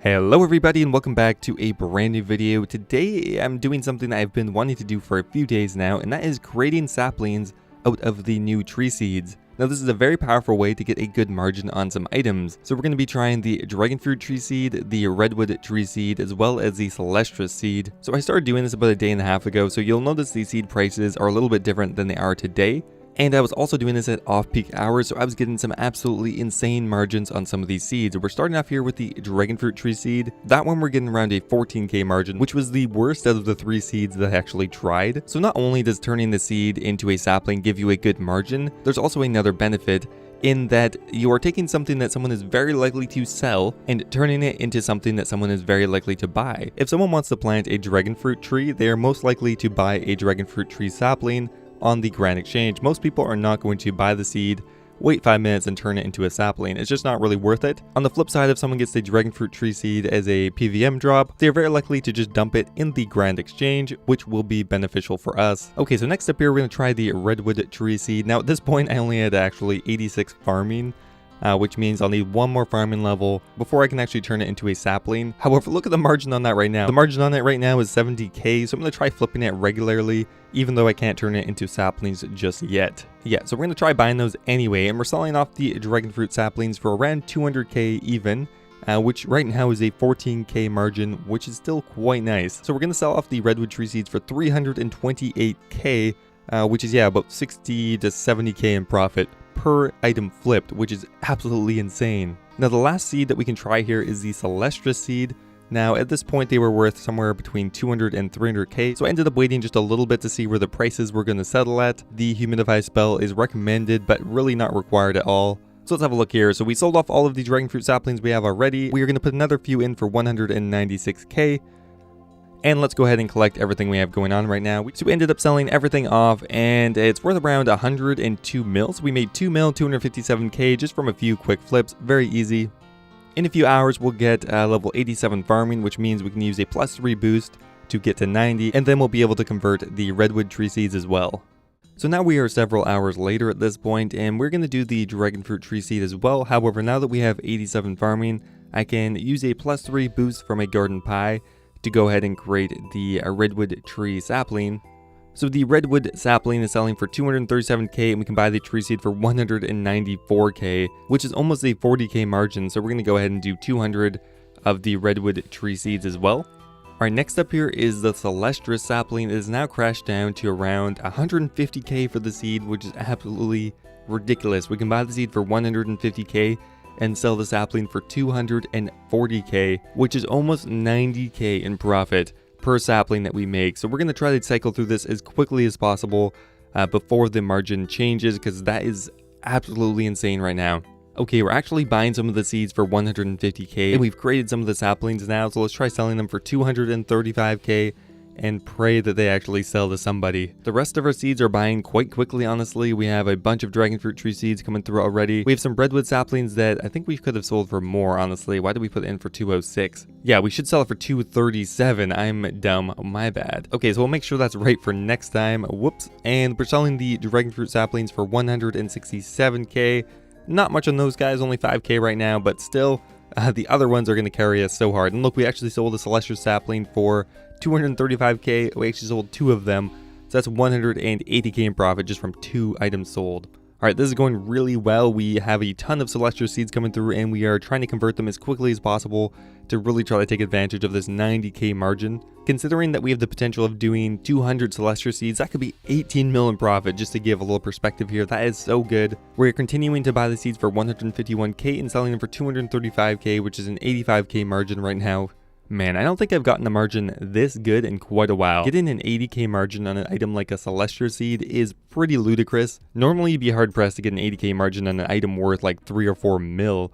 Hello everybody and welcome back to a brand new video. Today I'm doing something that I've been wanting to do for a few days now, and that is creating saplings out of the new tree seeds. Now this is a very powerful way to get a good margin on some items. So we're going to be trying the dragonfruit tree seed, the redwood tree seed, as well as the celastrus seed. So I started doing this about a day and a half ago, so you'll notice the seed prices are a little bit different than they are today. And I was also doing this at off-peak hours, so I was getting some absolutely insane margins on some of these seeds. We're starting off here with the dragonfruit tree seed. That one we're getting around a 14k margin, which was the worst out of the 3 seeds that I actually tried. So not only does turning the seed into a sapling give you a good margin, there's also another benefit in that you are taking something that someone is very likely to sell and turning it into something that someone is very likely to buy. If someone wants to plant a dragonfruit tree, they are most likely to buy a dragonfruit tree sapling on the Grand Exchange. Most people are not going to buy the seed, wait 5 minutes and turn it into a sapling. It's just not really worth it. On the flip side, if someone gets the dragonfruit tree seed as a PVM drop, they're very likely to just dump it in the Grand Exchange, which will be beneficial for us. Okay, so next up here, we're going to try the redwood tree seed. Now at this point, I only had actually 86 farming, which means I'll need one more farming level before I can actually turn it into a sapling. However, look at the margin on that right now. The margin on it right now is 70k, so I'm going to try flipping it regularly, even though I can't turn it into saplings just yet. Yeah, so we're going to try buying those anyway, and we're selling off the dragonfruit saplings for around 200k even, which right now is a 14k margin, which is still quite nice. So we're going to sell off the redwood tree seeds for 328k, which is, yeah, about 60 to 70k in profit per item flipped, which is absolutely insane. Now the last seed that we can try here is the celastrus seed. Now at this point they were worth somewhere between 200 and 300k, so I ended up waiting just a little bit to see where the prices were going to settle at. The humidify spell is recommended but really not required at all. So let's have a look here. So we sold off all of the dragonfruit saplings we have already. We are going to put another few in for 196k. And let's go ahead and collect everything we have going on right now. So we ended up selling everything off, and it's worth around 102 mils. We made 2 mil, 257k just from a few quick flips. Very easy. In a few hours, we'll get level 87 farming, which means we can use a +3 boost to get to 90, and then we'll be able to convert the redwood tree seeds as well. So now we are several hours later at this point, and we're going to do the dragonfruit tree seed as well. However, now that we have 87 farming, I can use a +3 boost from a garden pie to go ahead and create the redwood tree sapling. So the redwood sapling is selling for 237k, and we can buy the tree seed for 194k, which is almost a 40k margin. So we're going to go ahead and do 200 of the redwood tree seeds as well. Alright, next up here is the celastrus sapling. It is now crashed down to around 150k for the seed, which is absolutely ridiculous. We can buy the seed for 150k and sell the sapling for 240k, which is almost 90k in profit per sapling that we make. So we're going to try to cycle through this as quickly as possible before the margin changes, because that is absolutely insane right now. Okay, we're actually buying some of the seeds for 150k, and we've created some of the saplings now, so let's try selling them for 235k and pray that they actually sell to somebody. The rest of our seeds are buying quite quickly, honestly. We have a bunch of dragonfruit tree seeds coming through already. We have some redwood saplings that I think we could have sold for more, honestly. Why did we put it in for 206? Yeah, we should sell it for 237. I'm dumb. My bad. Okay, so we'll make sure that's right for next time. Whoops. And we're selling the dragonfruit saplings for 167k. Not much on those guys, only 5k right now, but still, the other ones are going to carry us so hard. And look, we actually sold a celastrus sapling for 235k. We actually sold 2 of them, so that's 180k in profit just from 2 items sold. Alright, this is going really well. We have a ton of celastrus seeds coming through, and we are trying to convert them as quickly as possible to really try to take advantage of this 90k margin. Considering that we have the potential of doing 200 celastrus seeds, that could be 18 mil in profit. Just to give a little perspective here, that is so good. We're continuing to buy the seeds for 151k and selling them for 235k, which is an 85k margin right now. Man, I don't think I've gotten a margin this good in quite a while. Getting an 80k margin on an item like a celastrus seed is pretty ludicrous. Normally you'd be hard pressed to get an 80k margin on an item worth like 3 or 4 mil.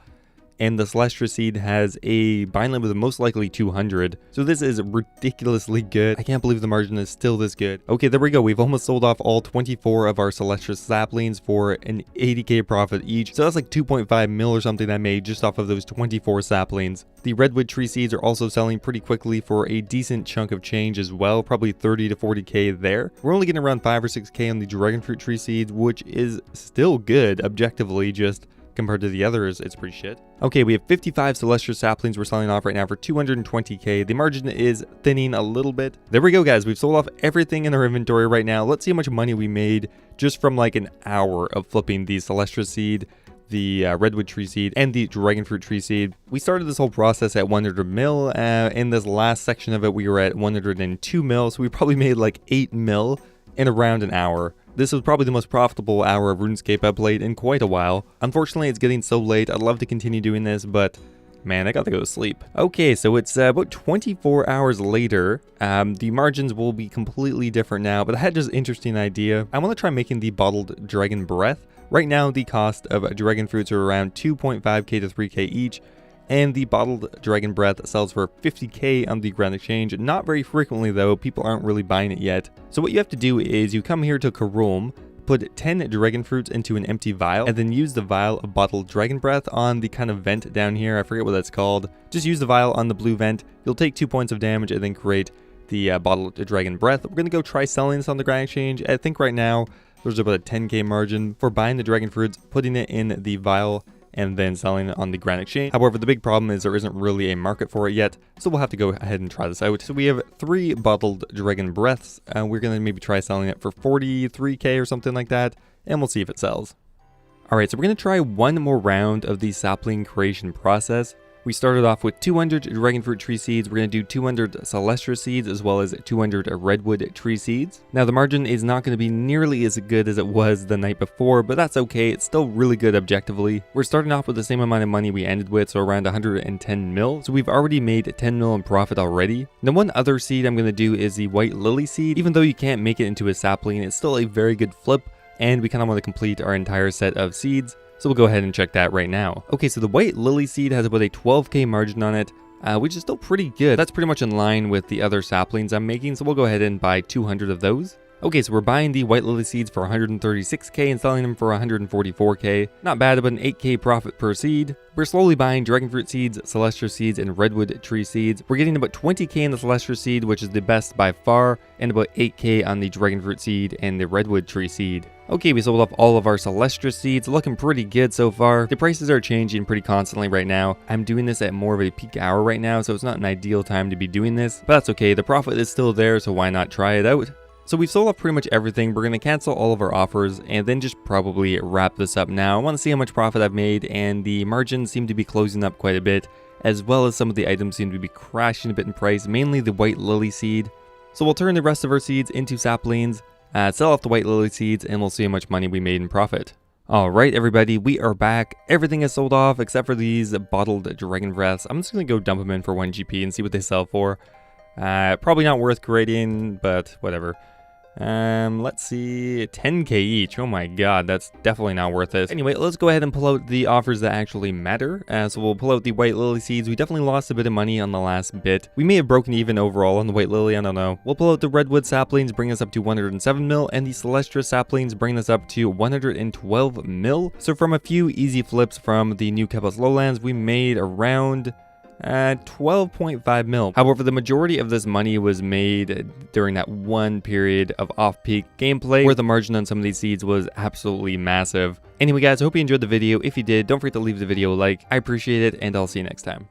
And the celastrus seed has a buying limit of most likely 200. So this is ridiculously good. I can't believe the margin is still this good. Okay, there we go. We've almost sold off all 24 of our celastrus saplings for an 80k profit each. So that's like 2.5 mil or something I made just off of those 24 saplings. The redwood tree seeds are also selling pretty quickly for a decent chunk of change as well, probably 30 to 40k there. We're only getting around 5 or 6k on the dragonfruit tree seeds, which is still good objectively, just compared to the others, it's pretty shit. Okay, we have 55 celastrus saplings we're selling off right now for 220k. The margin is thinning a little bit. There we go, guys. We've sold off everything in our inventory right now. Let's see how much money we made just from like an hour of flipping the celastrus seed, the redwood tree seed, and the dragonfruit tree seed. We started this whole process at 100 mil. In this last section of it, we were at 102 mil, so we probably made like 8 mil in around an hour. This was probably the most profitable hour of RuneScape I've played in quite a while. Unfortunately, it's getting so late. I'd love to continue doing this, but man, I gotta go to sleep. Okay, so it's about 24 hours later. The margins will be completely different now, but I had just an interesting idea. I want to try making the bottled dragon breath. Right now, the cost of dragon fruits are around 2.5k to 3k each, and the bottled dragon breath sells for 50k on the Grand Exchange. Not very frequently though, people aren't really buying it yet. So what you have to do is you come here to Karum, put 10 dragon fruits into an empty vial, and then use the vial of bottled dragon breath on the kind of vent down here. I forget what that's called. Just use the vial on the blue vent. You'll take 2 points of damage and then create the bottled dragon breath. We're gonna go try selling this on the Grand Exchange. I think right now there's about a 10k margin for buying the dragon fruits, putting it in the vial, and then selling it on the Grand Exchange. However, the big problem is there isn't really a market for it yet, so we'll have to go ahead and try this out. So we have 3 bottled dragon breaths, and we're gonna maybe try selling it for 43k or something like that, and we'll see if it sells. Alright, so we're gonna try one more round of the sapling creation process. We started off with 200 dragonfruit tree seeds. We're going to do 200 celastrus seeds as well as 200 redwood tree seeds. Now the margin is not going to be nearly as good as it was the night before, but that's okay. It's still really good objectively. We're starting off with the same amount of money we ended with, so around 110 mil. So we've already made 10 mil in profit already. Now one other seed I'm going to do is the white lily seed. Even though you can't make it into a sapling, it's still a very good flip, and we kind of want to complete our entire set of seeds. So we'll go ahead and check that right now. Okay, so the white lily seed has about a 12k margin on it, which is still pretty good. That's pretty much in line with the other saplings I'm making, so we'll go ahead and buy 200 of those. Okay, so we're buying the white lily seeds for 136k and selling them for 144k. Not bad, about an 8k profit per seed. We're slowly buying dragonfruit seeds, celastrus seeds, and redwood tree seeds. We're getting about 20k in the celastrus seed, which is the best by far, and about 8k on the dragonfruit seed and the redwood tree seed. Okay, we sold off all of our celastrus seeds, looking pretty good so far. The prices are changing pretty constantly right now. I'm doing this at more of a peak hour right now, so it's not an ideal time to be doing this, but that's okay. The profit is still there, so why not try it out? So we've sold off pretty much everything. We're going to cancel all of our offers and then just probably wrap this up now. I want to see how much profit I've made, and the margins seem to be closing up quite a bit, as well as some of the items seem to be crashing a bit in price, mainly the white lily seed. So we'll turn the rest of our seeds into saplings, sell off the white lily seeds, and we'll see how much money we made in profit. Alright everybody, we are back. Everything is sold off except for these bottled dragon breaths. I'm just going to go dump them in for 1 GP and see what they sell for. Probably not worth creating, but whatever. Let's see, 10k each. Oh my god, that's definitely not worth it. Anyway, let's go ahead and pull out the offers that actually matter. So we'll pull out the white lily seeds. We definitely lost a bit of money on the last bit. We may have broken even overall on the white lily, I don't know. We'll pull out the redwood saplings, bring us up to 107 mil, and the celastrus saplings bring us up to 112 mil. So from a few easy flips from the new Kebos lowlands, we made around 12.5 mil. However, the majority of this money was made during that one period of off-peak gameplay where the margin on some of these seeds was absolutely massive. Anyway guys, I hope you enjoyed the video. If you did, don't forget to leave the video a like. I appreciate it, and I'll see you next time.